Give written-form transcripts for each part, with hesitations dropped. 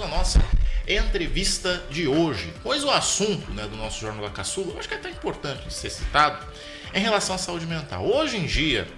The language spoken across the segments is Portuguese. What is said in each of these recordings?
vamos à nossa entrevista de hoje. Pois o assunto, né, do nosso Jornal da Caçula, eu acho que é até importante de ser citado, é em relação à saúde mental. Hoje em dia,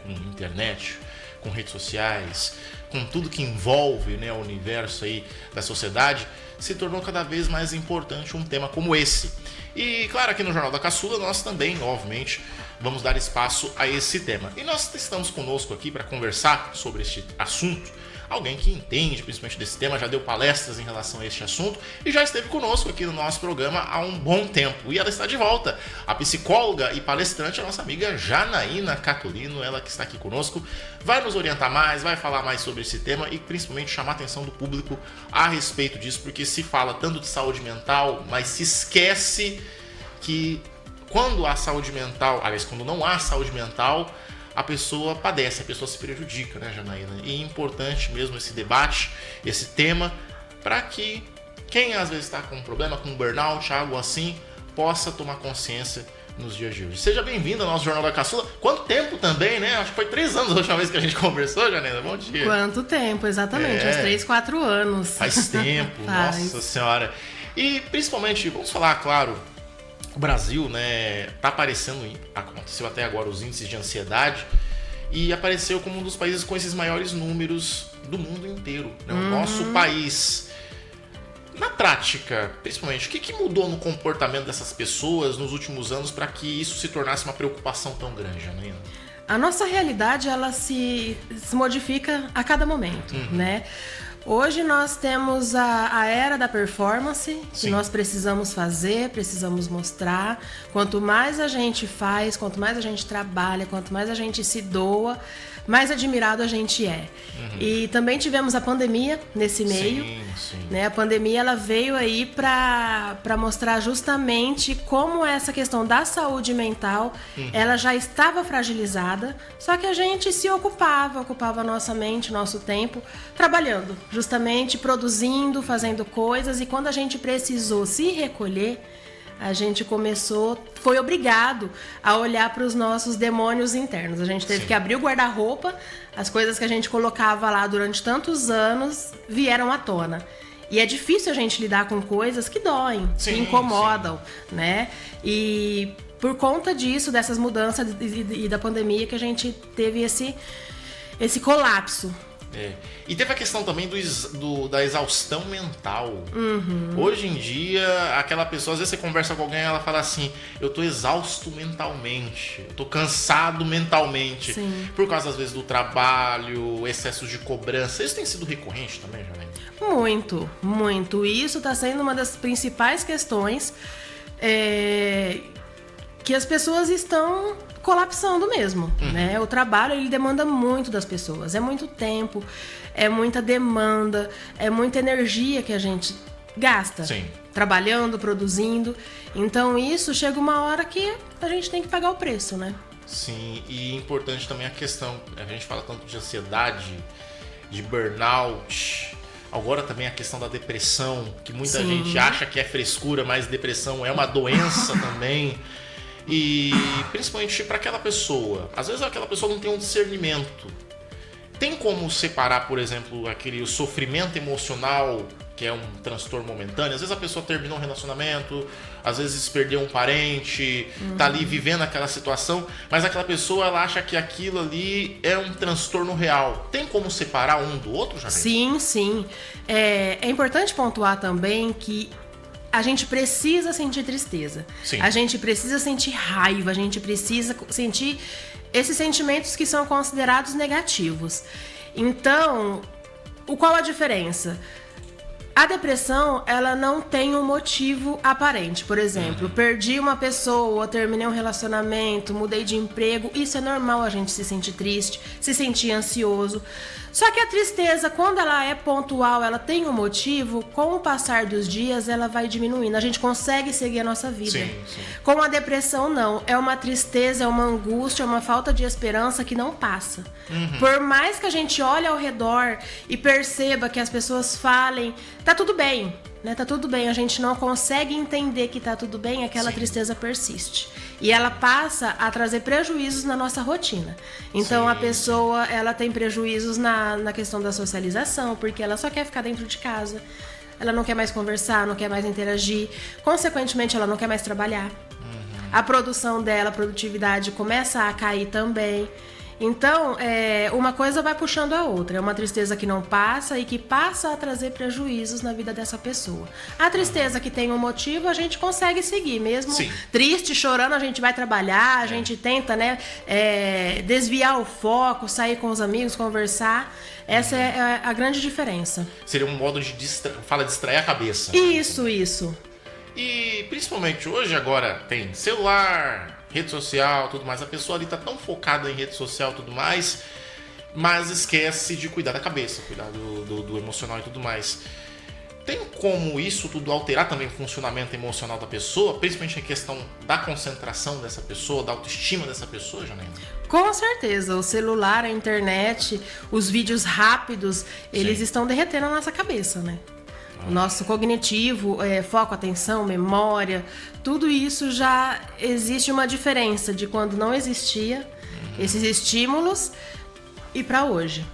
com internet, com redes sociais, com tudo que envolve, né, o universo aí da sociedade, se tornou cada vez mais importante um tema como esse. E claro, aqui no Jornal da Caçula nós também, obviamente, vamos dar espaço a esse tema. E nós estamos conosco aqui para conversar sobre este assunto alguém que entende principalmente desse tema, já deu palestras em relação a este assunto e já esteve conosco aqui no nosso programa há um bom tempo. E ela está de volta, a psicóloga e palestrante, a nossa amiga Janaína Catulino, ela que está aqui conosco, vai nos orientar mais, vai falar mais sobre esse tema e principalmente chamar a atenção do público a respeito disso, porque se fala tanto de saúde mental, mas se esquece que quando há saúde mental, aliás, quando não há saúde mental, a pessoa padece, a pessoa se prejudica, né, Janaína? E é importante mesmo esse debate, esse tema, para que quem às vezes está com um problema, com um burnout, algo assim, possa tomar consciência nos dias de hoje. Seja bem-vindo ao nosso Jornal da Caçula. Quanto tempo também, né? Acho que foi 3 anos a última vez que a gente conversou, Janaína. Bom dia. Quanto tempo, exatamente. Uns 3, 4 anos. Faz tempo, nossa senhora. E principalmente, vamos falar, claro, o Brasil, né, tá aparecendo, aconteceu até agora os índices de ansiedade e apareceu como um dos países com esses maiores números do mundo inteiro, né? O nosso país. Na prática, principalmente, o que mudou no comportamento dessas pessoas nos últimos anos para que isso se tornasse uma preocupação tão grande, Janaína? A nossa realidade, ela se modifica a cada momento, né? Hoje nós temos a era da performance, que nós precisamos fazer, precisamos mostrar. Quanto mais a gente faz, quanto mais a gente trabalha, quanto mais a gente se doa, mais admirado a gente é. E também tivemos a pandemia nesse meio. Sim. Né? A pandemia ela veio aí para mostrar justamente como essa questão da saúde mental ela já estava fragilizada, só que a gente se ocupava a nossa mente, nosso tempo, trabalhando, justamente produzindo, fazendo coisas, e quando a gente precisou se recolher, a gente foi obrigado a olhar para os nossos demônios internos. A gente teve que abrir o guarda-roupa, as coisas que a gente colocava lá durante tantos anos vieram à tona. E é difícil a gente lidar com coisas que doem, que incomodam, né? E por conta disso, dessas mudanças e da pandemia, que a gente teve esse colapso. E teve a questão também da exaustão mental. Hoje em dia, aquela pessoa, às vezes você conversa com alguém e ela fala assim: eu tô exausto mentalmente, eu tô cansado mentalmente. Por causa, às vezes, do trabalho, excessos de cobrança. Isso tem sido recorrente também, Janaína? Muito, muito. E isso tá sendo uma das principais questões que as pessoas estão colapsando mesmo, né? O trabalho, ele demanda muito das pessoas. É muito tempo, é muita demanda, é muita energia que a gente gasta. Trabalhando, produzindo. Então isso chega uma hora que a gente tem que pagar o preço, né? Sim, e importante também a questão, a gente fala tanto de ansiedade, de burnout, agora também a questão da depressão, que muita gente acha que é frescura, mas depressão é uma doença também. E principalmente para aquela pessoa, às vezes aquela pessoa não tem um discernimento. Tem como separar, por exemplo, o sofrimento emocional, que é um transtorno momentâneo? Às vezes a pessoa terminou um relacionamento, às vezes perdeu um parente, tá ali vivendo aquela situação, mas aquela pessoa, ela acha que aquilo ali é um transtorno real. Tem como separar um do outro, Janaína? Sim. É importante pontuar também que a gente precisa sentir tristeza. A gente precisa sentir raiva, a gente precisa sentir esses sentimentos que são considerados negativos. Então, qual a diferença? A depressão, ela não tem um motivo aparente. Por exemplo, perdi uma pessoa, terminei um relacionamento, mudei de emprego. Isso é normal, a gente se sentir triste, se sentir ansioso. Só que a tristeza, quando ela é pontual, ela tem um motivo, com o passar dos dias, ela vai diminuindo. A gente consegue seguir a nossa vida. Com a depressão, não. É uma tristeza, é uma angústia, é uma falta de esperança que não passa. Por mais que a gente olhe ao redor e perceba que as pessoas falem, tá tudo bem, né? Tá tudo bem, a gente não consegue entender que tá tudo bem, aquela tristeza persiste. E ela passa a trazer prejuízos na nossa rotina. Então a pessoa, ela tem prejuízos na questão da socialização, porque ela só quer ficar dentro de casa. Ela não quer mais conversar, não quer mais interagir. Consequentemente, ela não quer mais trabalhar. A produção dela, a produtividade começa a cair também. Então, uma coisa vai puxando a outra. É uma tristeza que não passa e que passa a trazer prejuízos na vida dessa pessoa. A tristeza que tem um motivo, a gente consegue seguir. Mesmo triste, chorando, a gente vai trabalhar, a gente tenta, né, desviar o foco, sair com os amigos, conversar. Essa é a grande diferença. Seria um modo de distrair a cabeça. Isso. E principalmente hoje, agora tem celular, rede social, tudo mais. A pessoa ali tá tão focada em rede social e tudo mais, mas esquece de cuidar da cabeça, cuidar do emocional e tudo mais. Tem como isso tudo alterar também o funcionamento emocional da pessoa, principalmente em questão da concentração dessa pessoa, da autoestima dessa pessoa, Janaína? Com certeza. O celular, a internet, os vídeos rápidos, eles estão derretendo a nossa cabeça, né? O nosso cognitivo, foco, atenção, memória, tudo isso já existe uma diferença de quando não existia esses estímulos e para hoje.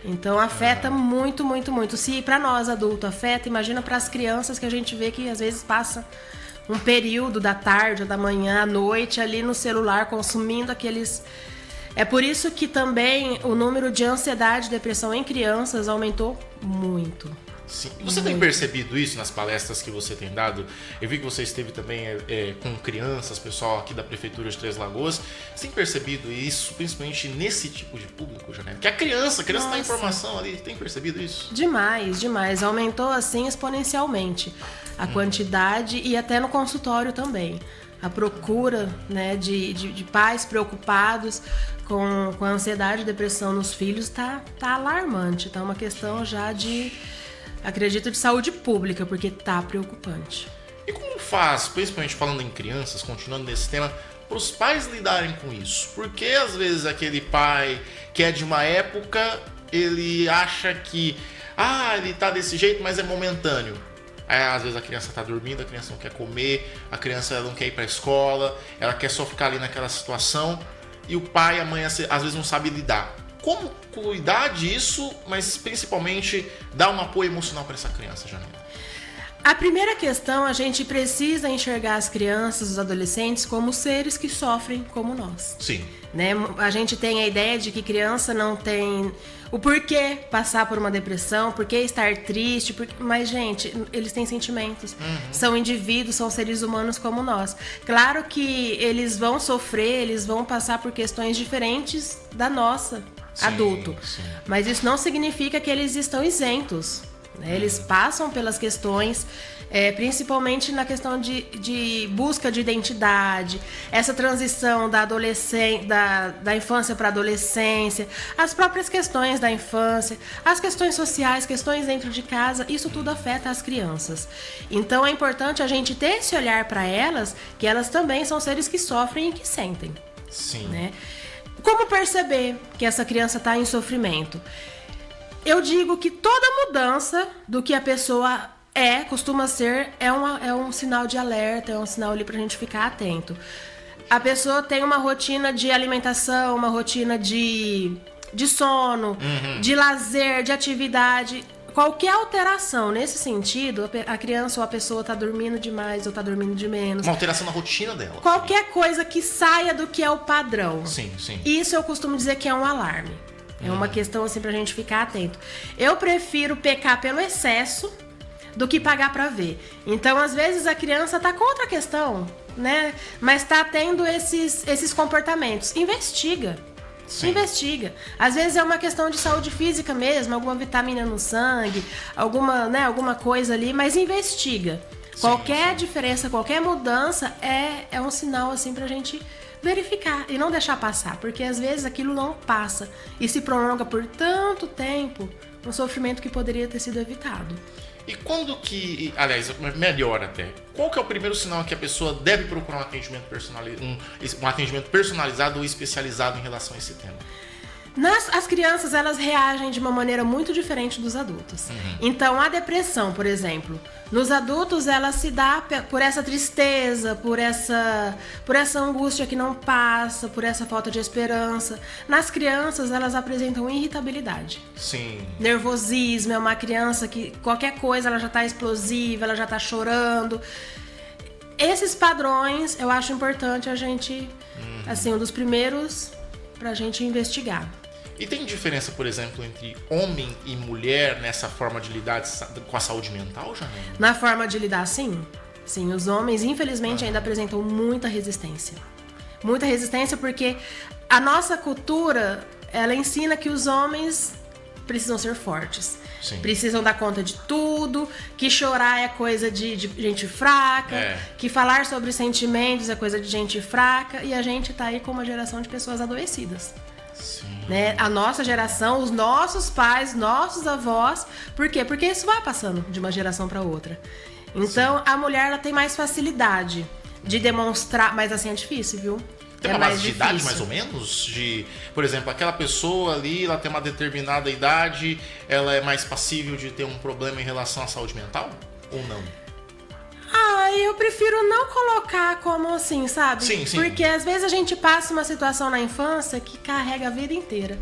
Então afeta muito, muito, muito. Se para nós adultos afeta, imagina para as crianças, que a gente vê que às vezes passa um período da tarde, da manhã, à noite ali no celular consumindo aqueles... É por isso que também o número de ansiedade e depressão em crianças aumentou muito. Sim. Você tem percebido isso nas palestras que você tem dado? Eu vi que você esteve também com crianças, pessoal aqui da Prefeitura de Três Lagoas. Você tem percebido isso, principalmente nesse tipo de público, Janela? Que a criança tá em formação ali, tem percebido isso? Demais. Aumentou assim exponencialmente a quantidade e até no consultório também. A procura, né, de pais preocupados com a ansiedade e depressão nos filhos tá alarmante. Tá uma questão já acredito, de saúde pública, porque tá preocupante. E como faz, principalmente falando em crianças, continuando nesse tema, para os pais lidarem com isso? Porque às vezes aquele pai que é de uma época, ele acha que ele tá desse jeito, mas é momentâneo. Aí, às vezes a criança tá dormindo, a criança não quer comer, a criança não quer ir para a escola, ela quer só ficar ali naquela situação, e o pai e a mãe às vezes não sabem lidar. Como cuidar disso, mas principalmente dar um apoio emocional para essa criança, Janela? A primeira questão, a gente precisa enxergar as crianças, os adolescentes, como seres que sofrem como nós. Sim. Né? A gente tem a ideia de que criança não tem o porquê passar por uma depressão, porquê estar triste, mas, gente, eles têm sentimentos. São indivíduos, são seres humanos como nós. Claro que eles vão sofrer, eles vão passar por questões diferentes da nossa, adulto. Sim. Mas isso não significa que eles estão isentos. Né? Eles passam pelas questões, principalmente na questão de busca de identidade, essa transição da infância para a adolescência, as próprias questões da infância, as questões sociais, questões dentro de casa, isso tudo afeta as crianças. Então é importante a gente ter esse olhar para elas, que elas também são seres que sofrem e que sentem. Sim. Né? Como perceber que essa criança está em sofrimento? Eu digo que toda mudança do que a pessoa costuma ser, é um sinal de alerta, é um sinal ali pra gente ficar atento. A pessoa tem uma rotina de alimentação, uma rotina de sono, de lazer, de atividade. Qualquer alteração nesse sentido, a criança ou a pessoa tá dormindo demais ou tá dormindo de menos. Uma alteração na rotina dela. Qualquer coisa que saia do que é o padrão. Sim. Isso eu costumo dizer que é um alarme. É uma questão assim pra gente ficar atento. Eu prefiro pecar pelo excesso do que pagar pra ver. Então, às vezes, a criança tá com outra questão, né? Mas tá tendo esses comportamentos. Investiga. Sim. Investiga. Às vezes é uma questão de saúde física mesmo, alguma vitamina no sangue, alguma coisa ali, mas investiga. Qualquer diferença, qualquer mudança é um sinal assim pra gente verificar e não deixar passar, porque às vezes aquilo não passa e se prolonga por tanto tempo, um sofrimento que poderia ter sido evitado. E quando que, aliás, melhor até, qual que é o primeiro sinal que a pessoa deve procurar um atendimento personalizado ou especializado em relação a esse tema? As crianças, elas reagem de uma maneira muito diferente dos adultos. Então, a depressão, por exemplo, nos adultos ela se dá por essa tristeza, por essa angústia que não passa, por essa falta de esperança. Nas crianças, elas apresentam irritabilidade. Sim. Nervosismo, é uma criança que qualquer coisa ela já tá explosiva, ela já tá chorando. Esses padrões, eu acho importante a gente, assim, um dos primeiros pra gente investigar. E tem diferença, por exemplo, entre homem e mulher nessa forma de lidar com a saúde mental, Janaína? Na forma de lidar, sim. Sim, os homens, infelizmente, ainda apresentam muita resistência. Muita resistência porque a nossa cultura, ela ensina que os homens precisam ser fortes. Sim. Precisam dar conta de tudo, que chorar é coisa de gente fraca, que falar sobre sentimentos é coisa de gente fraca, e a gente tá aí com uma geração de pessoas adoecidas. Sim. Né? A nossa geração, os nossos pais, nossos avós. Por quê? Porque isso vai passando de uma geração para outra. Então, a mulher ela tem mais facilidade de demonstrar, mas assim é difícil, viu? Tem uma base de idade, mais ou menos? Por exemplo, aquela pessoa ali, ela tem uma determinada idade, ela é mais passível de ter um problema em relação à saúde mental? Ou não? Eu prefiro não colocar como assim, sabe? Sim. Porque às vezes a gente passa uma situação na infância que carrega a vida inteira.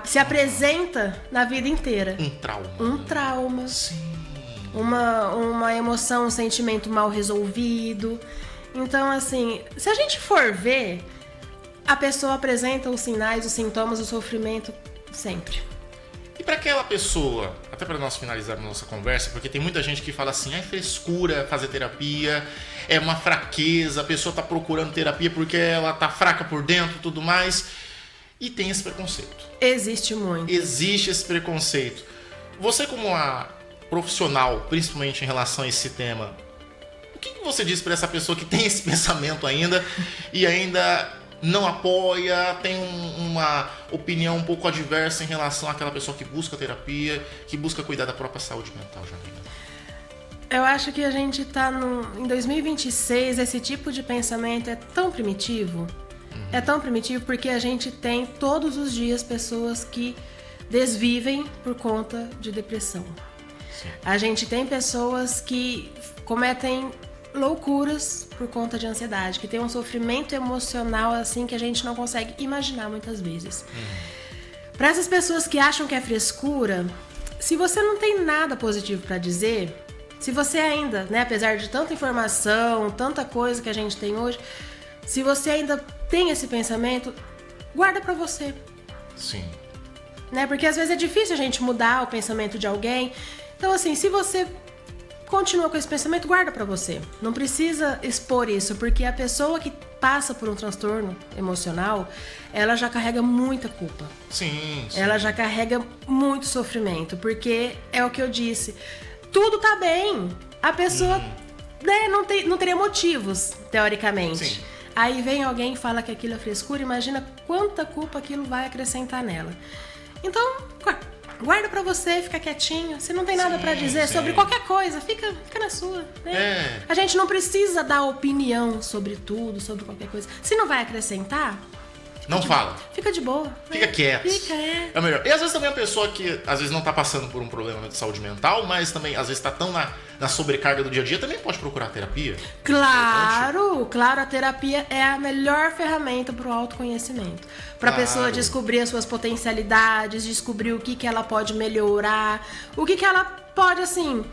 Se apresenta na vida inteira. Um trauma. Um trauma. Sim. Uma emoção, um sentimento mal resolvido. Então, assim, se a gente for ver, a pessoa apresenta os sinais, os sintomas, o sofrimento sempre. E para aquela pessoa, até para nós finalizarmos nossa conversa, porque tem muita gente que fala assim, é frescura fazer terapia, é uma fraqueza, a pessoa tá procurando terapia porque ela tá fraca por dentro e tudo mais. E tem esse preconceito. Existe muito. Existe esse preconceito. Você como uma profissional, principalmente em relação a esse tema, o que você diz para essa pessoa que tem esse pensamento ainda e ainda não apoia, tem uma opinião um pouco adversa em relação àquela pessoa que busca terapia, que busca cuidar da própria saúde mental, Janaína? Eu acho que a gente tá em 2026, esse tipo de pensamento é tão primitivo. É tão primitivo porque a gente tem todos os dias pessoas que desvivem por conta de depressão. Sim. A gente tem pessoas que cometem loucuras por conta de ansiedade, que tem um sofrimento emocional assim que a gente não consegue imaginar muitas vezes. Para essas pessoas que acham que é frescura, se você não tem nada positivo para dizer, se você ainda, né, apesar de tanta informação, tanta coisa que a gente tem hoje, se você ainda tem esse pensamento, guarda para você. Sim. Né? Porque às vezes é difícil a gente mudar o pensamento de alguém. Então, assim, se você continua com esse pensamento, guarda pra você. Não precisa expor isso, porque a pessoa que passa por um transtorno emocional, ela já carrega muita culpa. Sim. Ela já carrega muito sofrimento, porque é o que eu disse. Tudo tá bem. A pessoa né, não teria motivos, teoricamente. Sim. Aí vem alguém e fala que aquilo é frescura, imagina quanta culpa aquilo vai acrescentar nela. Então, guarda pra você, fica quietinho. Se não tem nada pra dizer sobre qualquer coisa, fica na sua. Né? A gente não precisa dar opinião sobre tudo, sobre qualquer coisa. Se não vai acrescentar, não fala. Fica de boa. Fica quieto. É o melhor. E às vezes também a pessoa que às vezes não tá passando por um problema de saúde mental, mas também às vezes tá tão na sobrecarga do dia a dia, também pode procurar terapia. Claro, a terapia é a melhor ferramenta pro autoconhecimento. Pra pessoa descobrir as suas potencialidades, descobrir o que ela pode melhorar, o que ela pode, assim,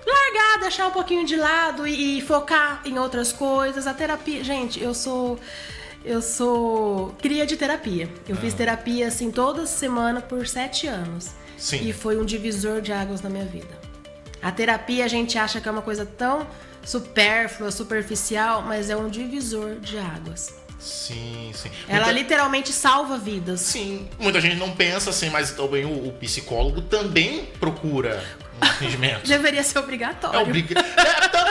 largar, deixar um pouquinho de lado e focar em outras coisas. A terapia, gente, eu sou cria de terapia. Eu fiz terapia, assim, toda semana por 7 anos. Sim. E foi um divisor de águas na minha vida. A terapia a gente acha que é uma coisa tão supérflua, superficial, mas é um divisor de águas. Sim. Ela literalmente salva vidas. Sim, muita gente não pensa assim, mas também o psicólogo também procura um atendimento. Deveria ser obrigatório.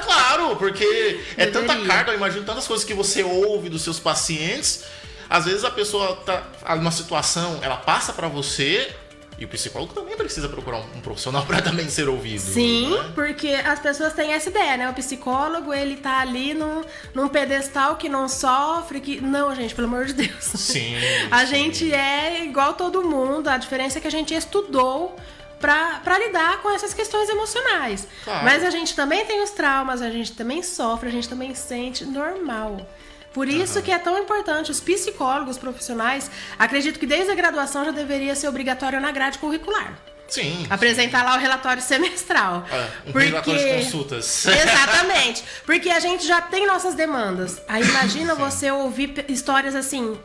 Claro, porque é tanta carga, eu imagino tantas coisas que você ouve dos seus pacientes. Às vezes a pessoa tá numa situação, ela passa pra você E o psicólogo também precisa procurar um profissional para também ser ouvido. Sim, né? porque as pessoas têm essa ideia, né? O psicólogo, ele tá ali num pedestal que não sofre, que... Não, gente, pelo amor de Deus. Sim. A gente é igual todo mundo, a diferença é que a gente estudou pra lidar com essas questões emocionais. Claro. Mas a gente também tem os traumas, a gente também sofre, a gente também sente normal. Por isso que é tão importante, os psicólogos profissionais, acredito que desde a graduação já deveria ser obrigatório na grade curricular. Sim. Apresentar lá o relatório semestral. Relatório de consultas. Exatamente. Porque a gente já tem nossas demandas. Aí imagina você ouvir histórias assim,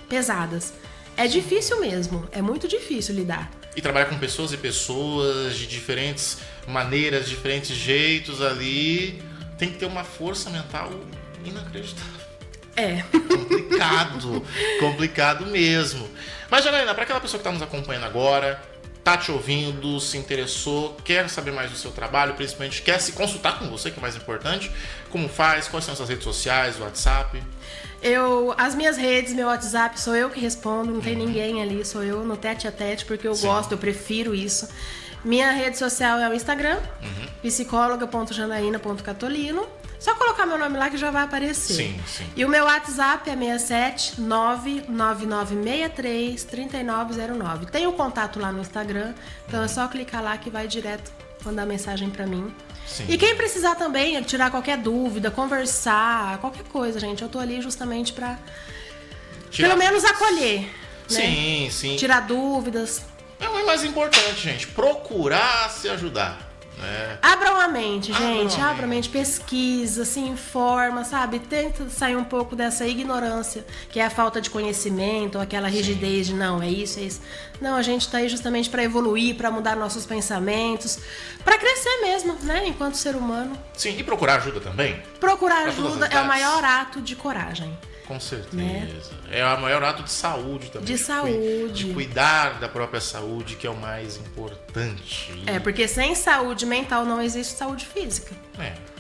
pesadas. É difícil mesmo, é muito difícil lidar. E trabalhar com pessoas e pessoas de diferentes maneiras, diferentes jeitos ali, tem que ter uma força mental inacreditável. É. Complicado mesmo. Mas, Janaína, para aquela pessoa que está nos acompanhando agora, tá te ouvindo, se interessou, quer saber mais do seu trabalho, principalmente quer se consultar com você, que é mais importante, como faz? Quais são as suas redes sociais, o WhatsApp? As minhas redes, meu WhatsApp, sou eu que respondo, não tem ninguém ali, sou eu no tete a tete, porque eu gosto, eu prefiro isso. Minha rede social é o Instagram, psicóloga.janaína.catolino. Só colocar meu nome lá que já vai aparecer. Sim. E o meu WhatsApp é 67 99963 3909. Tem o contato lá no Instagram, então é só clicar lá que vai direto mandar mensagem pra mim. Sim. E quem precisar também, tirar qualquer dúvida, conversar, qualquer coisa, gente, eu tô ali justamente pra pelo menos acolher. Né? Sim. Tirar dúvidas. É o mais importante, gente. Procurar se ajudar. Abram a mente, gente. Abram a mente, pesquisa, se informa, sabe? Tenta sair um pouco dessa ignorância, que é a falta de conhecimento, ou aquela rigidez de não, é isso. Não, a gente tá aí justamente para evoluir, para mudar nossos pensamentos, para crescer mesmo, né? Enquanto ser humano. Sim, e procurar ajuda também? Procurar ajuda é o maior ato de coragem. Com certeza. Né? É o maior ato de saúde também. De saúde. De cuidar da própria saúde, que é o mais importante. Porque sem saúde mental não existe saúde física.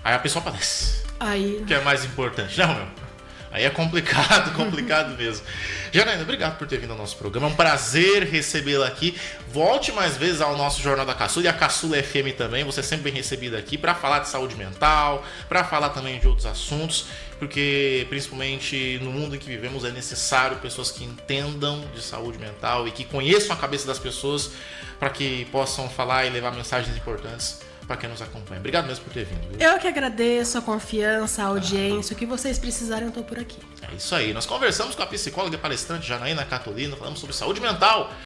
Aí a pessoa padece. Aí... Que é mais importante. Não, meu. Aí é complicado mesmo. Janaína, obrigado por ter vindo ao nosso programa. É um prazer recebê-la aqui. Volte mais vezes ao nosso Jornal da Caçula e a Caçula FM também. Você é sempre bem recebida aqui para falar de saúde mental, para falar também de outros assuntos, porque principalmente no mundo em que vivemos é necessário pessoas que entendam de saúde mental e que conheçam a cabeça das pessoas para que possam falar e levar mensagens importantes para quem nos acompanha. Obrigado mesmo por ter vindo. Viu? Eu que agradeço a confiança, a audiência, o que vocês precisarem, eu tô por aqui. É isso aí. Nós conversamos com a psicóloga e palestrante Janaína Catolino, falamos sobre saúde mental.